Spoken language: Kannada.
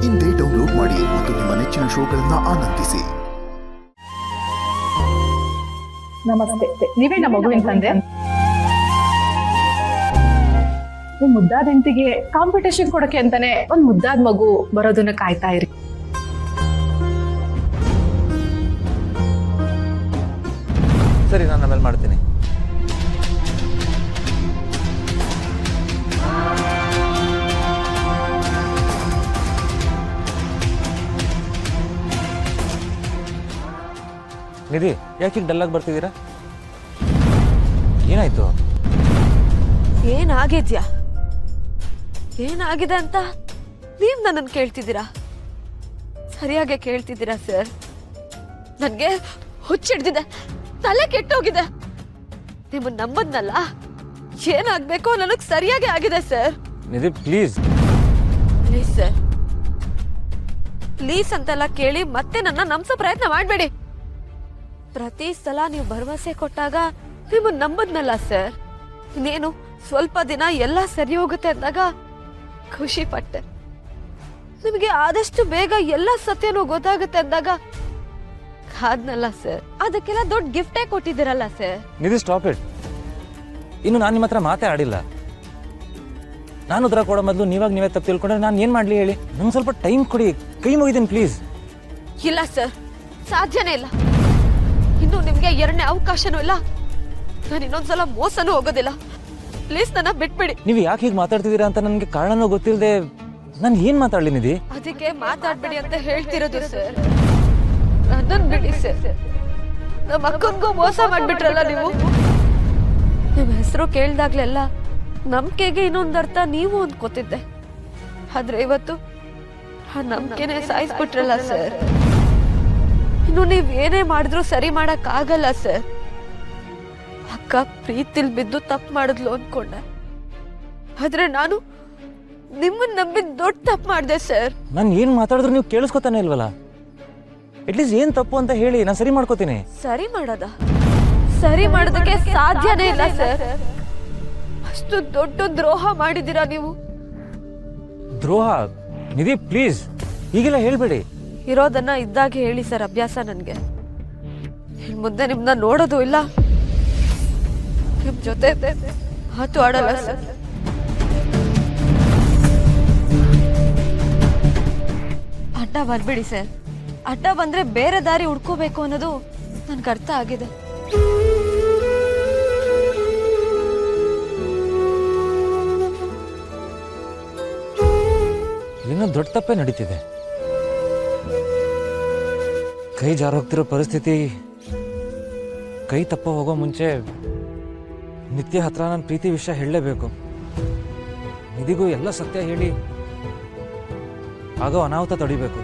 ಇಂದೇ ಡೌನ್ಲೋಡ್ ಮಾಡಿ ಮತ್ತು ನಿಮ್ಮ ನೆಚ್ಚಿನ ಶೋಗಳನ್ನ ಆನಂದಿಸಿ. ನಮಸ್ತೆ. ನೀವೇ ನಮ್ಮ ಮಗುವಿನ ತಂದೆ. ಮುದ್ದಾದ ಹೆಂಡತಿಗೆ ಕಾಂಪಿಟೇಷನ್ ಕೊಡಕ್ಕೆ ಅಂತಾನೆ ಒಂದ್ ಮುದ್ದಾದ ಮಗು ಬರೋದನ್ನ ಕಾಯ್ತಾ ಇರಿ. ಸರಿ, ನಾನು ಆಮೇಲೆ ಮಾಡ್ತೀನಿ. ನಿಧಿ, ಯಾಕೆ ಡಲ್ಲಾಗಿ ಬರ್ತಿದ್ದೀರಾ? ಏನಾಯ್ತು? ಏನಾಗಿದ್ಯಾ? ಏನಾಗಿದೆ ಅಂತ ನೀವ್ ನನ್ನನ್ನು ಕೇಳ್ತಿದ್ದೀರಾ? ಸರಿಯಾಗಿ ಕೇಳ್ತಿದ್ದೀರಾ ಸರ್. ನನ್ಗೆ ಹುಚ್ಚಿಡ್ದಿದೆ, ತಲೆ ಕೆಟ್ಟೋಗಿದೆ. ನಿಮ್ಮನ್ನ ನಂಬದ್ನಲ್ಲ, ಏನಾಗ್ಬೇಕೋ ನನಗ್ ಸರಿಯಾಗಿ ಆಗಿದೆ sir. Nidhi, please please sir, please ಅಂತೆಲ್ಲ ಕೇಳಿ ಮತ್ತೆ ನನ್ನ ನಂಬಿಸೋ ಪ್ರಯತ್ನ ಮಾಡಬೇಡಿ. ಪ್ರತಿ ಸಲ ನೀವು ಭರವಸೆ ಕೊಟ್ಟಾಗ ನಿಮ್ಮನ್ನ ನಂಬದ್ನಲ್ಲ ಸರ್. ಇನ್ನೇನು ಸ್ವಲ್ಪ ದಿನ ಎಲ್ಲ ಸರಿ ಹೋಗುತ್ತೆ ಅಂದಾಗ ಖುಷಿ ಪಟ್ಟೆ. ನಿಮಗೆ ಆದಷ್ಟು ಬೇಗ ಎಲ್ಲ ಸತ್ಯನೂ ಗೊತ್ತಾಗುತ್ತೆ ಅಂದಾಗ ಕಾದ್ನಲ್ಲ ಸರ್. ಅದಕ್ಕೆಲ್ಲ ದೊಡ್ಡ ಗಿಫ್ಟೇ ಕೊಟ್ಟಿದ್ದೀರಲ್ಲ ಸರ್. Nidhi, stop it. ಇನ್ನು ನಾನು ನಿಮ್ಮ ಹತ್ರ ಮಾತೇ ಆಡಿಲ್ಲ. ನಾನು ಉತ್ತರ ಕೊಡೋ ಮೊದಲು ನೀವೇ ತಪ್ಪು ತಿಳ್ಕೊಂಡ್ರೆ ನಾನು ಏನು ಮಾಡಲಿ ಹೇಳಿ? ನಂಗೆ ಸ್ವಲ್ಪ ಟೈಮ್ ಕೊಡಿ, ಕೈ ಮುಗಿದ್ದೀನಿ ಪ್ಲೀಸ್. ಇಲ್ಲ ಸರ್, ಸಾಧ್ಯನೇ ಇಲ್ಲ. ಇನ್ನು ನಿಮ್ಗೆ ಎರಡನೇ ಅವಕಾಶನೂ ಇಲ್ಲ. ನಾನು ಇನ್ನೊಂದ್ಸಲ ಮೋಸನೂ ಹೋಗೋದಿಲ್ಲ. ಪ್ಲೀಸ್ ನನ್ನ ಬಿಟ್ಬಿಡಿ. ನೀವು ಯಾಕೆ ಹೀಗೆ ಮಾತಾಡ್ತಿದ್ದೀರಾ ಅಂತ ನನಗೆ ಕಾರಣನೂ ಗೊತ್ತಿಲ್ಲದೆ ನಾನು ಏನು ಮಾತಾಡಲಿ ನಿಧಿ? ಅದಕ್ಕೆ ಮಾತಾಡ್ಬೇಡಿ ಅಂತ ಹೇಳ್ತಿರೋದು ಸರ್. ನನ್ನನ್ನು ಬಿಡಿ ಸರ್. ನಮ್ಮ ಅಕ್ಕನಿಗೂ ಮೋಸ ಮಾಡ್ಬಿಟ್ರಲ್ಲ ನೀವು. ನಿಮ್ಮ ಹೆಸರು ಕೇಳ್ದಾಗ್ಲೆಲ್ಲ ನಂಬಿಕೆಗೆ ಇನ್ನೊಂದು ಅರ್ಥ ನೀವು ಅಂದ್ಕೋತಿದ್ದೆ. ಆದ್ರೆ ಇವತ್ತು ಆ ನಂಬಿಕೆನೆ ಸಾಯಿಸ್ಬಿಟ್ರಲ್ಲ ಸರ್. ಇನ್ನು ನೀವ್ ಏನೇ ಮಾಡಿದ್ರು ಸರಿ ಮಾಡಕ್ ಆಗಲ್ಲ ಸರ್. ಅಕ್ಕ ಪ್ರೀತಿಲ್ ಬಿದ್ದು ತಪ್ಪು ಮಾಡಿದ್ಲು ಅನ್ಕೊಂಡೆ, ಆದ್ರೆ ನಾನು ನಿಮ್ಮನ್ನ ನಂಬಿದ್ ದೊಡ್ಡ ತಪ್ಪು ಮಾಡಿದೆ ಸರ್. ನಾನು ಏನು ಮಾತಾಡಿದ್ರು ನೀವು ಕೇಳಿಸ್ಕೊತಾನೆ ಇಲ್ವಲ್ಲ? ಅಟ್ಲೀಸ್ಟ್ ಏನು ತಪ್ಪು ಅಂತ ಹೇಳಿ, ನಾನು ಸರಿ ಮಾಡ್ಕೋತೀನಿ. ಸರಿ ಮಾಡೋದ? ಸರಿ ಮಾಡೋದಕ್ಕೆ ಸಾಧ್ಯನೇ ಇಲ್ಲ ಸರ್. ಅಷ್ಟು ದೊಡ್ಡ ದ್ರೋಹ ಮಾಡಿದ್ದೀರಾ ನೀವು. ದ್ರೋಹ? ನಿಧಿ, ಪ್ಲೀಸ್ ಈಗೆಲ್ಲ ಹೇಳ್ಬೇಡಿ. ಇರೋದನ್ನ ಇದ್ದಾಗೆ ಹೇಳಿ ಸರ್. ಅಭ್ಯಾಸ ನನ್ಗೆ. ಇನ್ ಮುಂದೆ ನಿಮ್ನ ನೋಡೋದು ಇಲ್ಲ, ನಿಮ್ ಜೊತೆ ಮಾತು ಆಡಲ್ಲ ಸರ್. ಅಡ್ಡ ಬರ್ಬೇಡಿ ಸರ್. ಅಡ್ಡ ಬಂದ್ರೆ ಬೇರೆ ದಾರಿ ಹುಡ್ಕೋಬೇಕು ಅನ್ನೋದು ನನ್ಗೆ ಅರ್ಥ ಆಗಿದೆ. ಇನ್ನೂ ದೊಡ್ಡ ತಪ್ಪೇ ನಡೀತಿದೆ. ಕೈ ಜಾರೋಗ್ತಿರೋ ಪರಿಸ್ಥಿತಿ. ಕೈ ತಪ್ಪ ಹೋಗೋ ಮುಂಚೆ ನಿತ್ಯ ಹತ್ರ ನನ್ನ ಪ್ರೀತಿ ವಿಷಯ ಹೇಳಲೇಬೇಕು. ನಿಧಿಗೂ ಎಲ್ಲ ಸತ್ಯ ಹೇಳಿ ಆಗೋ ಅನಾಹುತ ತಡಿಬೇಕು.